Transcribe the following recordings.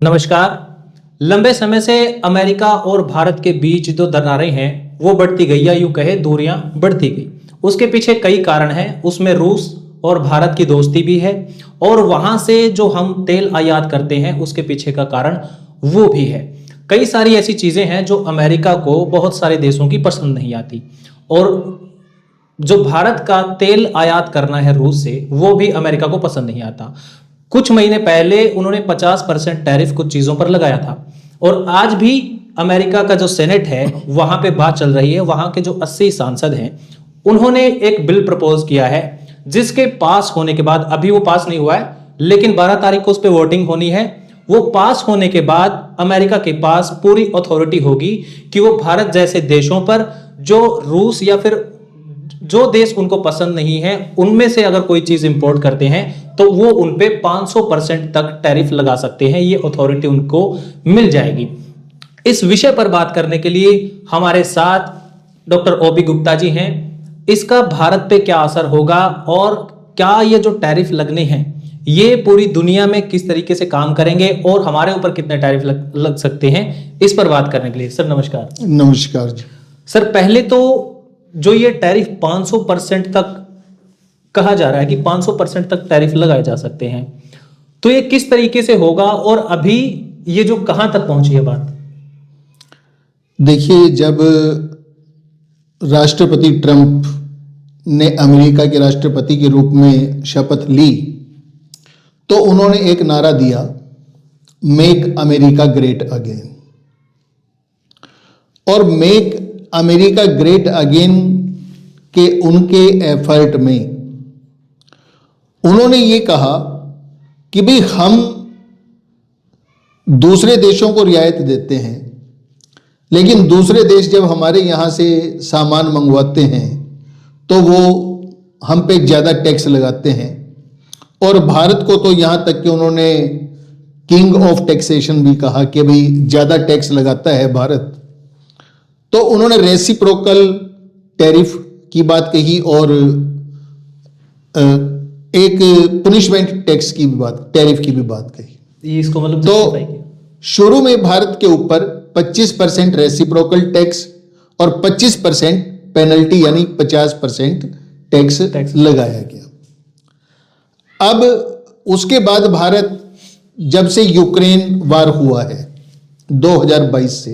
नमस्कार। लंबे समय से अमेरिका और भारत के बीच जो दरारें हैं वो बढ़ती गई, या यूं कहे दूरियां बढ़ती गई। उसके पीछे कई कारण हैं। उसमें रूस और भारत की दोस्ती भी है, और वहां से जो हम तेल आयात करते हैं उसके पीछे का कारण वो भी है। कई सारी ऐसी चीजें हैं जो अमेरिका को बहुत सारे देशों की पसंद नहीं आती, और जो भारत का तेल आयात करना है रूस से वो भी अमेरिका को पसंद नहीं आता। कुछ महीने पहले उन्होंने 50% टैरिफ कुछ चीजों पर लगाया था, और आज भी अमेरिका का जो सेनेट है वहां पे बात चल रही है। वहां के जो 80 सांसद हैं उन्होंने एक बिल प्रपोज किया है, जिसके पास होने के बाद, अभी वो पास नहीं हुआ है लेकिन 12 तारीख को उस पर वोटिंग होनी है। वो पास होने के बाद अमेरिका के पास पूरी अथॉरिटी होगी कि वो भारत जैसे देशों पर, जो रूस या फिर जो देश उनको पसंद नहीं है उनमें से अगर कोई चीज इंपोर्ट करते हैं तो वो उनपे 500% तक टैरिफ लगा सकते हैं। ये अथॉरिटी उनको मिल जाएगी। इस विषय पर बात करने के लिए हमारे साथ डॉक्टर ओपी गुप्ता जी हैं। इसका भारत पे क्या असर होगा, और क्या ये जो टैरिफ लगने हैं ये पूरी दुनिया में किस तरीके से काम करेंगे, और हमारे ऊपर कितने टैरिफ लग सकते हैं, इस पर बात करने के लिए सर नमस्कार। नमस्कार जी। सर पहले तो जो ये टैरिफ 500% तक कहा जा रहा है कि 500% तक टैरिफ लगाए जा सकते हैं, तो ये किस तरीके से होगा, और अभी ये जो कहां तक पहुंची है बात? देखिए, जब राष्ट्रपति ट्रंप ने अमेरिका के राष्ट्रपति के रूप में शपथ ली तो उन्होंने एक नारा दिया, मेक अमेरिका ग्रेट अगेन। और मेक अमेरिका ग्रेट अगेन के उनके एफर्ट में उन्होंने ये कहा कि भाई हम दूसरे देशों को रियायत देते हैं, लेकिन दूसरे देश जब हमारे यहाँ से सामान मंगवाते हैं तो वो हम पे ज़्यादा टैक्स लगाते हैं। और भारत को तो यहाँ तक कि उन्होंने किंग ऑफ टैक्सेशन भी कहा कि भाई ज़्यादा टैक्स लगाता है भारत। तो उन्होंने रेसिप्रोकल टैरिफ की बात कही, और एक पुनिशमेंट टैक्स की भी बात, टैरिफ की भी बात कही। इसको मतलब तो शुरू में भारत के ऊपर 25% रेसिप्रोकल टैक्स और 25% पेनल्टी यानी 50% टैक्स लगाया गया। अब उसके बाद भारत, जब से यूक्रेन वार हुआ है 2022 से,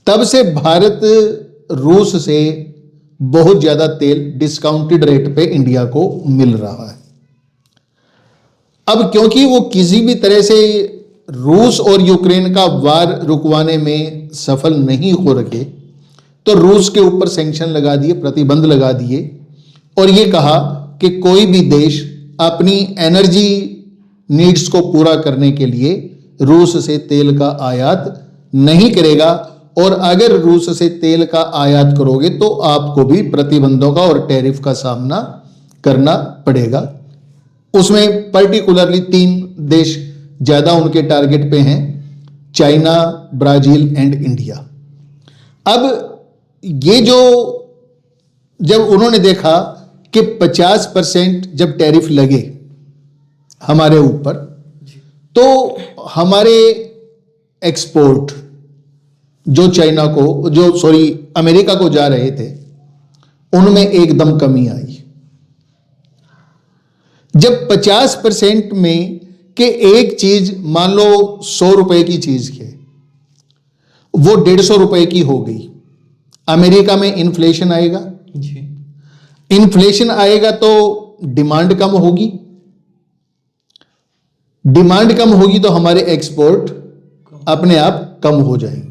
तब से भारत रूस से बहुत ज्यादा तेल डिस्काउंटेड रेट पे इंडिया को मिल रहा है। अब क्योंकि वो किसी भी तरह से रूस और यूक्रेन का वार रुकवाने में सफल नहीं हो रहे, तो रूस के ऊपर सैंक्शन लगा दिए, प्रतिबंध लगा दिए, और ये कहा कि कोई भी देश अपनी एनर्जी नीड्स को पूरा करने के लिए रूस से तेल का आयात नहीं करेगा, और अगर रूस से तेल का आयात करोगे तो आपको भी प्रतिबंधों का और टैरिफ का सामना करना पड़ेगा। उसमें पर्टिकुलरली 3 देश ज्यादा उनके टारगेट पे हैं, चाइना, ब्राजील एंड इंडिया। अब ये जो जब उन्होंने देखा कि 50% जब टैरिफ लगे हमारे ऊपर, तो हमारे एक्सपोर्ट जो चाइना को, जो अमेरिका को जा रहे थे, उनमें एकदम कमी आई। जब 50% में के एक चीज, मान लो 100 रुपए की चीज है, वो 150 रुपए की हो गई, अमेरिका में इन्फ्लेशन आएगा जी। इन्फ्लेशन आएगा तो डिमांड कम होगी, डिमांड कम होगी तो हमारे एक्सपोर्ट अपने आप कम हो जाएंगे।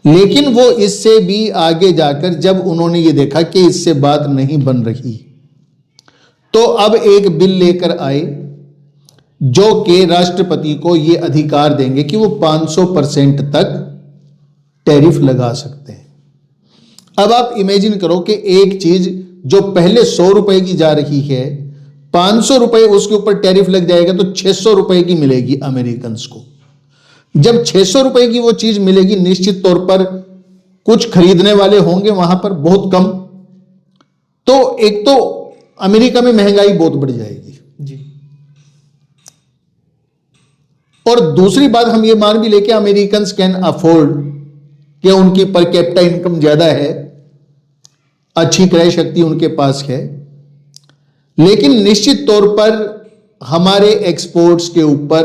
लेकिन वो इससे भी आगे जाकर जब उन्होंने ये देखा कि इससे बात नहीं बन रही, तो अब एक बिल लेकर आए जो कि राष्ट्रपति को ये अधिकार देंगे कि वो 500% तक टैरिफ लगा सकते हैं। अब आप इमेजिन करो कि एक चीज जो पहले 100 रुपए की जा रही है, 500 रुपए उसके ऊपर टैरिफ लग जाएगा तो 600 रुपए की मिलेगी अमेरिकन को। जब 600 रुपए की वो चीज मिलेगी, निश्चित तौर पर कुछ खरीदने वाले होंगे वहां पर बहुत कम, तो एक तो अमेरिका में महंगाई बहुत बढ़ जाएगी जी। और दूसरी बात हम ये मान भी लेके अमेरिकन कैन अफोर्ड कि उनकी पर कैपिटा इनकम ज्यादा है, अच्छी क्रय शक्ति उनके पास है, लेकिन निश्चित तौर पर हमारे एक्सपोर्ट्स के ऊपर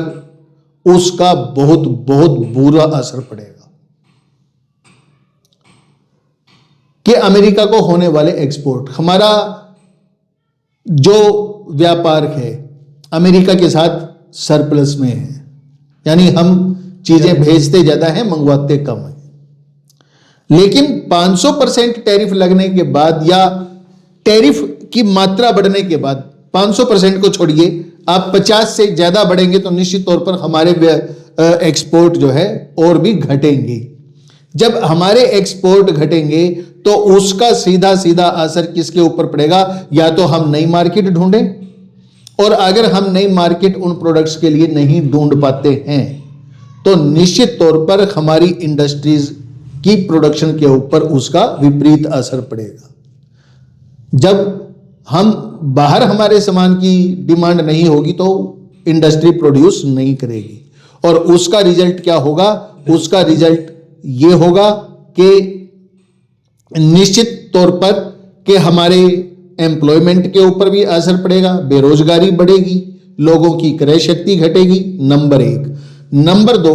उसका बहुत बहुत बुरा असर पड़ेगा कि अमेरिका को होने वाले एक्सपोर्ट, हमारा जो व्यापार है अमेरिका के साथ सरप्लस में है, यानी हम चीजें भेजते ज्यादा हैं, मंगवाते कम है। लेकिन 500% टैरिफ लगने के बाद या टैरिफ की मात्रा बढ़ने के बाद, 500% को छोड़िए, आप 50 से ज्यादा बढ़ेंगे तो निश्चित तौर पर हमारे एक्सपोर्ट जो है और भी घटेंगे। जब हमारे एक्सपोर्ट घटेंगे तो उसका सीधा सीधा असर किसके ऊपर पड़ेगा? या तो हम नई मार्केट ढूंढें, और अगर हम नई मार्केट उन प्रोडक्ट्स के लिए नहीं ढूंढ पाते हैं तो निश्चित तौर पर हमारी इंडस्ट्रीज की प्रोडक्शन के ऊपर उसका विपरीत असर पड़ेगा। जब हम बाहर हमारे सामान की डिमांड नहीं होगी तो इंडस्ट्री प्रोड्यूस नहीं करेगी, और उसका रिजल्ट क्या होगा? उसका रिजल्ट ये होगा कि निश्चित तौर पर कि हमारे एम्प्लॉयमेंट के ऊपर भी असर पड़ेगा, बेरोजगारी बढ़ेगी, लोगों की क्रय शक्ति घटेगी, नंबर 1। नंबर 2,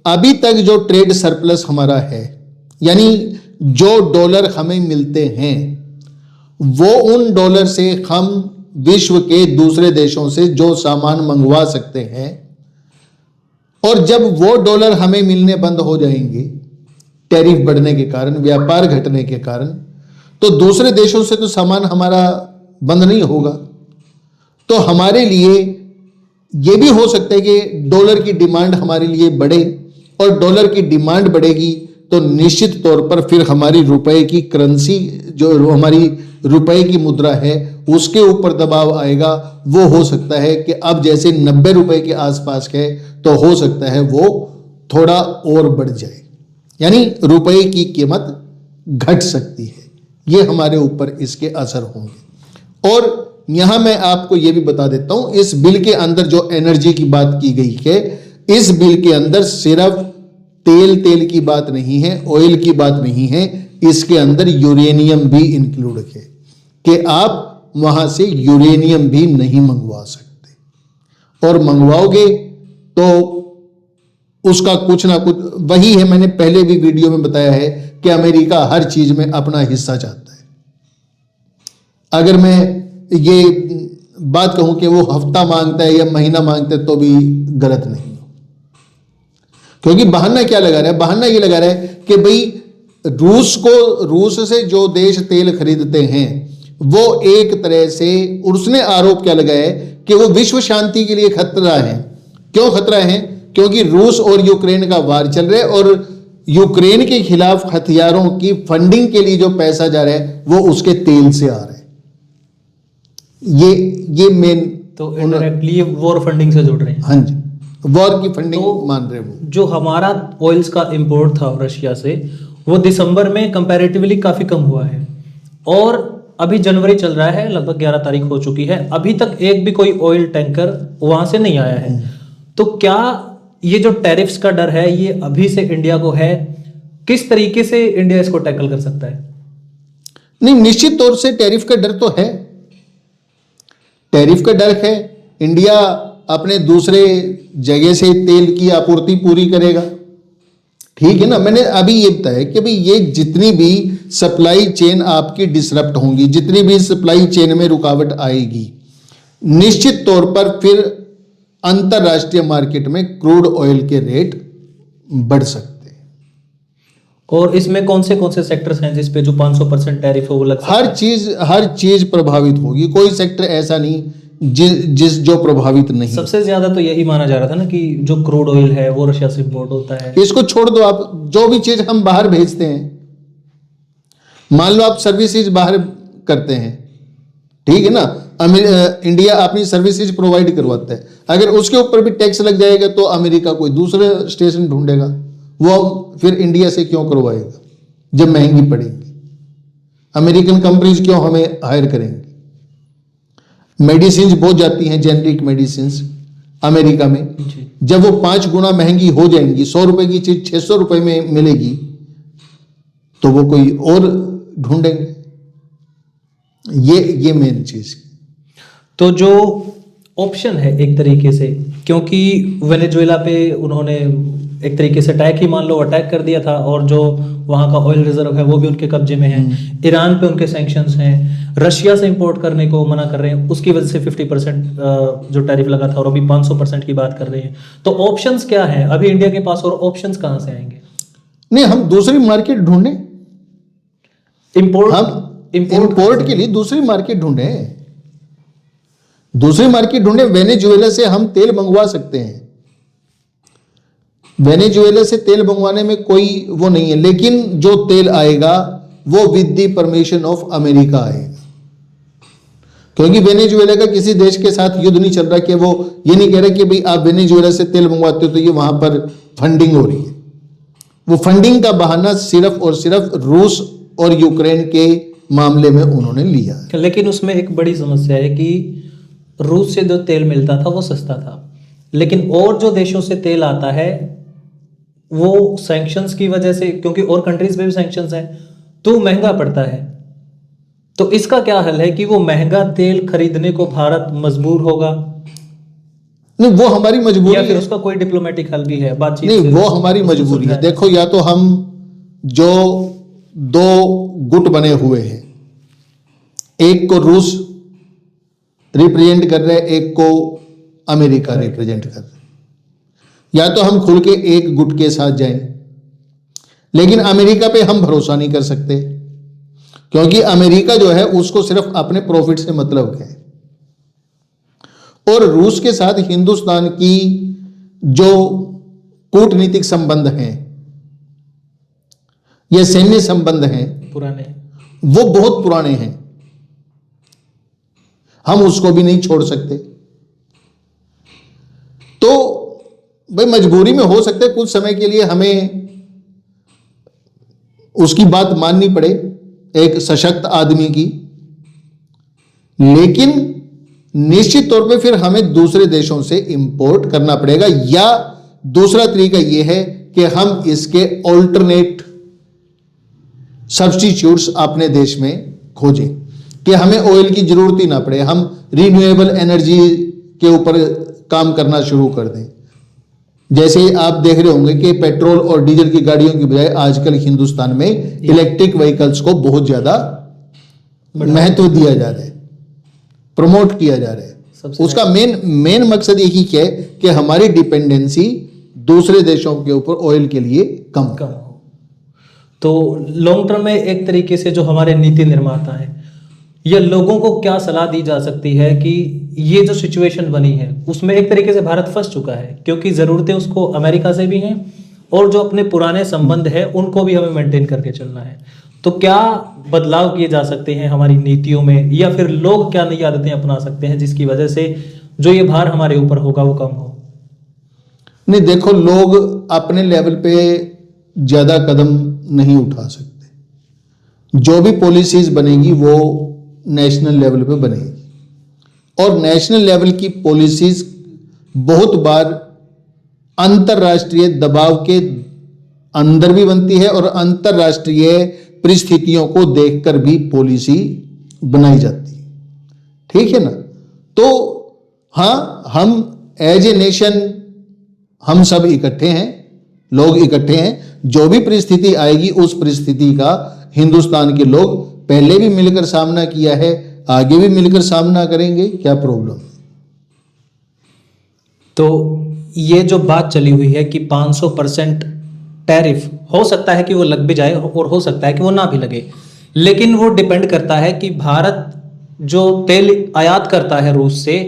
अभी तक जो ट्रेड सरप्लस हमारा है, यानी जो डॉलर हमें मिलते हैं, वो उन डॉलर से हम विश्व के दूसरे देशों से जो सामान मंगवा सकते हैं, और जब वो डॉलर हमें मिलने बंद हो जाएंगे टैरिफ बढ़ने के कारण, व्यापार घटने के कारण, तो दूसरे देशों से तो सामान हमारा बंद नहीं होगा। तो हमारे लिए यह भी हो सकता है कि डॉलर की डिमांड हमारे लिए बढ़े, और डॉलर की डिमांड बढ़ेगी तो निश्चित तौर पर फिर हमारी रुपए की करेंसी, जो हमारी रुपए की मुद्रा है, उसके ऊपर दबाव आएगा। वो हो सकता है कि अब जैसे 90 रुपए के आसपास है तो हो सकता है वो थोड़ा और बढ़ जाए, यानी रुपए की कीमत घट सकती है। ये हमारे ऊपर इसके असर होंगे। और यहां मैं आपको यह भी बता देता हूं, इस बिल के अंदर जो एनर्जी की बात की गई है, इस बिल के अंदर सिर्फ तेल की बात नहीं है, ऑयल की बात नहीं है, इसके अंदर यूरेनियम भी इंक्लूड है कि आप वहां से यूरेनियम भी नहीं मंगवा सकते, और मंगवाओगे तो उसका कुछ ना कुछ वही है। मैंने पहले भी वीडियो में बताया है कि अमेरिका हर चीज में अपना हिस्सा चाहता है। अगर मैं ये बात कहूं कि वो हफ्ता मांगता है या महीना मांगता है तो भी गलत नहीं हो, क्योंकि बहाना क्या लगा रहा है? बहाना ये लगा रहा है कि भाई रूस से जो देश तेल खरीदते हैं वो एक तरह से, उसने आरोप क्या लगाया है कि वो विश्व शांति के लिए खतरा है। क्यों खतरा है? क्योंकि रूस और यूक्रेन का वार चल रहा है, और यूक्रेन के खिलाफ हथियारों की फंडिंग के लिए जो पैसा जा रहा है वो उसके तेल से आ रहा है। ये मेन, तो इनडायरेक्टली वॉर फंडिंग से जुड़ रहे हैं। हाँ जी, वॉर की फंडिंग तो मान रहे वो। जो हमारा ऑयल्स का इंपोर्ट था रशिया से, वो दिसंबर में कंपैरेटिवली काफी कम हुआ है, और अभी जनवरी चल रहा है, लगभग 11 तारीख हो चुकी है, अभी तक एक भी कोई ऑयल टैंकर वहां से नहीं आया है। तो क्या ये जो टैरिफ्स का डर है ये अभी से इंडिया को है? किस तरीके से इंडिया इसको टैकल कर सकता है? नहीं, निश्चित तौर से टैरिफ का डर तो है, टैरिफ का डर है। इंडिया अपने दूसरे जगह से तेल की आपूर्ति पूरी करेगा, ठीक है ना। मैंने अभी ये बताया कि भाई ये जितनी भी सप्लाई चेन आपकी डिसरप्ट होंगी, जितनी भी सप्लाई चेन में रुकावट आएगी, निश्चित तौर पर फिर अंतरराष्ट्रीय मार्केट में क्रूड ऑयल के रेट बढ़ सकते हैं। और इसमें कौन से सेक्टर्स हैं जिस पे जो 500% टैरिफ है वो लग सकता है? हर चीज प्रभावित होगी, कोई सेक्टर ऐसा नहीं जिस जो प्रभावित नहीं। सबसे ज्यादा तो यही माना जा रहा था ना कि जो क्रूड ऑयल है वो रशिया से इंपोर्ट होता है। इसको छोड़ दो आप, जो भी चीज हम बाहर भेजते हैं, मान लो आप सर्विसेज बाहर करते हैं, ठीक है ना, इंडिया अपनी सर्विसेज प्रोवाइड करवाता है, अगर उसके ऊपर भी टैक्स लग जाएगा तो अमेरिका कोई दूसरा स्टेशन ढूंढेगा, वो फिर इंडिया से क्यों करवाएगा जब महंगी पड़ेगी? अमेरिकन कंपनीज क्यों हमें हायर करेंगे? मेडिसिन बहुत जाती हैं, जेनरिक मेडिसिन, अमेरिका में। जी। जब वो 5 गुना महंगी हो जाएंगी, 100 रुपए की चीज 600 रुपए में मिलेगी, तो वो कोई और ढूंढेंगे। ये मेन चीज। तो जो ऑप्शन है एक तरीके से, क्योंकि वेनेजुएला पे उन्होंने एक तरीके से अटैक ही मान लो अटैक कर दिया था, और जो वहाँ का ऑयल रिजर्व है वो भी उनके कब्जे में है। ईरान पे उनके सैंक्शंस हैं, रशिया से इंपोर्ट करने को मना कर रहे हैं, उसकी वजह से 50% जो टैरिफ लगा था, और अभी 500% की बात कर रहे हैं। तो ऑप्शंस क्या है अभी इंडिया के पास, और ऑप्शंस कहाँ से आएंगे? नहीं, हम दूसरी मार्केट ढूंढे, इंपोर्ट के लिए दूसरी मार्केट ढूंढे, वेनेजुएला से हम तेल मंगवा सकते हैं, वेनेजुएला से तेल मंगवाने में कोई वो नहीं है, लेकिन जो तेल आएगा वो with the permission of America आएगा, क्योंकि वेनेजुएला का किसी देश के साथ युद्ध नहीं चल रहा कि वो ये नहीं कह रहा कि भाई आप वेनेजुएला से तेल मंगवाते हो तो ये वहां पर फंडिंग हो रही है। वो फंडिंग का बहाना सिर्फ और सिर्फ रूस और यूक्रेन के मामले में उन्होंने लिया है। लेकिन उसमें एक बड़ी समस्या है कि रूस से जो तेल मिलता था वो सस्ता था, लेकिन और जो देशों से तेल आता है वो सैंक्शंस की वजह से, क्योंकि और कंट्रीज में भी सैंक्शंस हैं, तो महंगा पड़ता है। तो इसका क्या हल है कि वो महंगा तेल खरीदने को भारत मजबूर होगा? नहीं, वो हमारी मजबूरी या फिर है। उसका कोई डिप्लोमेटिक हल भी है, बातचीत नहीं, से वो हमारी मजबूरी है। देखो, या तो हम जो 2 गुट बने हुए हैं, एक को रूस रिप्रेजेंट कर रहे हैं, एक को अमेरिका रिप्रेजेंट कर रहे हैं, या तो हम खुल के एक गुट के साथ जाएं, लेकिन अमेरिका पे हम भरोसा नहीं कर सकते, क्योंकि अमेरिका जो है उसको सिर्फ अपने प्रॉफिट से मतलब है। और रूस के साथ हिंदुस्तान की जो कूटनीतिक संबंध हैं या सैन्य संबंध हैं पुराने, वो बहुत पुराने हैं, हम उसको भी नहीं छोड़ सकते। तो भाई मजबूरी में हो सकता है कुछ समय के लिए हमें उसकी बात माननी पड़े, एक सशक्त आदमी की, लेकिन निश्चित तौर पे फिर हमें दूसरे देशों से इंपोर्ट करना पड़ेगा, या दूसरा तरीका यह है कि हम इसके ऑल्टरनेट सब्स्टिट्यूट्स अपने देश में खोजें, कि हमें ऑयल की जरूरत ही ना पड़े, हम रिन्यूएबल एनर्जी के ऊपर काम करना शुरू कर दें। जैसे आप देख रहे होंगे कि पेट्रोल और डीजल की गाड़ियों की बजाय आजकल हिंदुस्तान में इलेक्ट्रिक व्हीकल्स को बहुत ज्यादा महत्व दिया जा रहा है, प्रमोट किया जा रहा है। उसका मेन मकसद यही है कि हमारी डिपेंडेंसी दूसरे देशों के ऊपर ऑयल के लिए कम हो। तो लॉन्ग टर्म में एक तरीके से जो हमारे नीति निर्माता हैं, या लोगों को क्या सलाह दी जा सकती है कि ये जो सिचुएशन बनी है उसमें एक तरीके से भारत फंस चुका है, क्योंकि ज़रूरतें उसको अमेरिका से भी हैं, और जो अपने पुराने संबंध है उनको भी हमें मेंटेन करके चलना है। तो क्या बदलाव किए जा सकते हैं हमारी नीतियों में, या फिर लोग क्या नई आदतें अपना सकते हैं जिसकी वजह से जो ये भार हमारे ऊपर होगा वो कम हो? नहीं, देखो, लोग अपने लेवल पे ज़्यादा कदम नहीं उठा सकते। जो भी पॉलिसीज बनेगी वो नेशनल लेवल पे बनेगी, और नेशनल लेवल की पॉलिसीज बहुत बार अंतर्राष्ट्रीय दबाव के अंदर भी बनती है, और अंतर्राष्ट्रीय परिस्थितियों को देखकर भी पॉलिसी बनाई जाती है। ठीक है ना? तो हाँ, हम एज ए नेशन हम सब इकट्ठे हैं, लोग इकट्ठे हैं। जो भी परिस्थिति आएगी उस परिस्थिति का हिंदुस्तान के लोग पहले भी मिलकर सामना किया है, आगे भी मिलकर सामना करेंगे। क्या प्रॉब्लम? तो ये जो बात चली हुई है कि 500% टैरिफ, हो सकता है कि वो लग भी जाए और हो सकता है कि वो ना भी लगे, लेकिन वो डिपेंड करता है कि भारत जो तेल आयात करता है रूस से,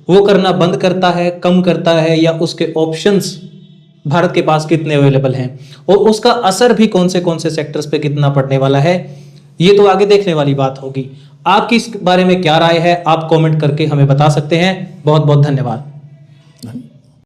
वो करना बंद करता है, कम करता है, या उसके ऑप्शंस भारत के पास कितने अवेलेबल हैं, और उसका असर भी कौन से सेक्टर्स पे कितना पड़ने वाला है, ये तो आगे देखने वाली बात होगी। आपकी इस बारे में क्या राय है, आप कमेंट करके हमें बता सकते हैं। बहुत बहुत धन्यवाद।